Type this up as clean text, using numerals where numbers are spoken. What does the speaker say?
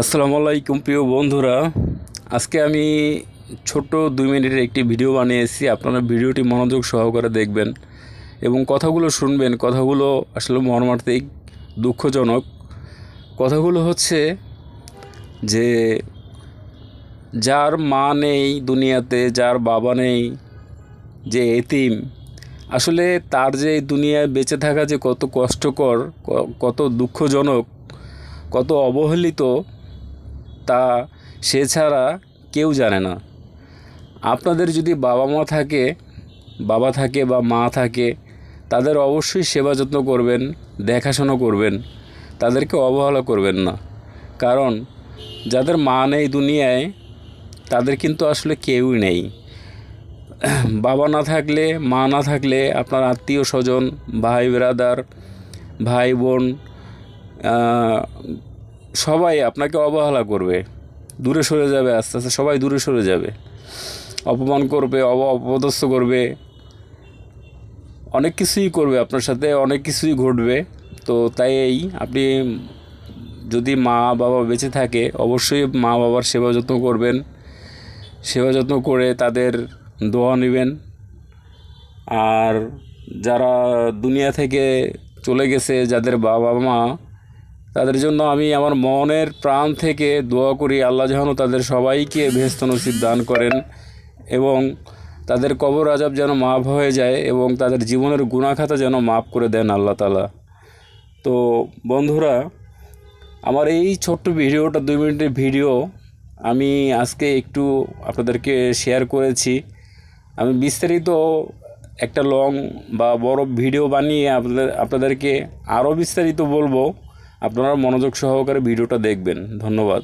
আসসালামু আলাইকুম প্রিয় বন্ধুরা। আজকে আমি ছোট্ট 2 মিনিটের একটি ভিডিও বানিয়েছি। আপনারা ভিডিওটি মনোযোগ সহকারে দেখবেন এবং কথাগুলো শুনবেন। কথাগুলো আসলে মর্মান্তিক, দুঃখজনক। কথাগুলো হচ্ছে যে যার মা নেই দুনিয়াতে, যার বাবা নেই, যে এতিম, আসলে তার যে দুনিয়ায় বেঁচে থাকা যে কত কষ্টকর, কত দুঃখজনক, কত অবহেলিত, তা সে ছাড়া কেউ জানে না। আপনাদের যদি বাবা থাকে বা মা থাকে, তাদের অবশ্যই সেবা যত্ন করবেন, দেখাশোনা করবেন, তাদেরকে অবহেলা করবেন না। কারণ যাদের মা নেই দুনিয়ায়, তাদের কিন্তু আসলে কেউই নেই। বাবা না থাকলে, মা না থাকলে আপনার আত্মীয় স্বজন, ভাই ব্রাদার, ভাই বোন, সবাই আপনাকে অবহেলা করবে, দূরে সরে যাবে। আস্তে আস্তে সবাই দূরে সরে যাবে, অপমান করবে, অপদস্থ করবে, অনেক কিছুই করবে, আপনার সাথে অনেক কিছুই ঘটবে। তো তাই আপনি যদি মা বাবা বেঁচে থাকে, অবশ্যই মা বাবার সেবা যত্ন করবেন। সেবা যত্ন করে তাদের দোয়া নেবেন। আর যারা দুনিয়া থেকে চলে গেছে, যাদের বাবা মা, তাদের জন্য আমি আমার মনের প্রাণ থেকে দোয়া করি, আল্লাহ যেন তাদের সবাইকে বেহেশত নসিব দান করেন এবং তাদের কবর আযাব যেন মাফ হয়ে যায় এবং তাদের জীবনের গুনাহ খাতা যেন মাফ করে দেন আল্লাহ তাআলা। তো বন্ধুরা, আমার এই ছোট্ট ভিডিওটা 2 মিনিটের ভিডিও আমি আজকে একটু আপনাদেরকে শেয়ার করেছি। আমি বিস্তারিত একটা লং বা বড় ভিডিও বানিয়ে আপনাদেরকে আরও বিস্তারিত বলবো। আপনারা মনোযোগ সহকারে ভিডিওটা দেখবেন। ধন্যবাদ।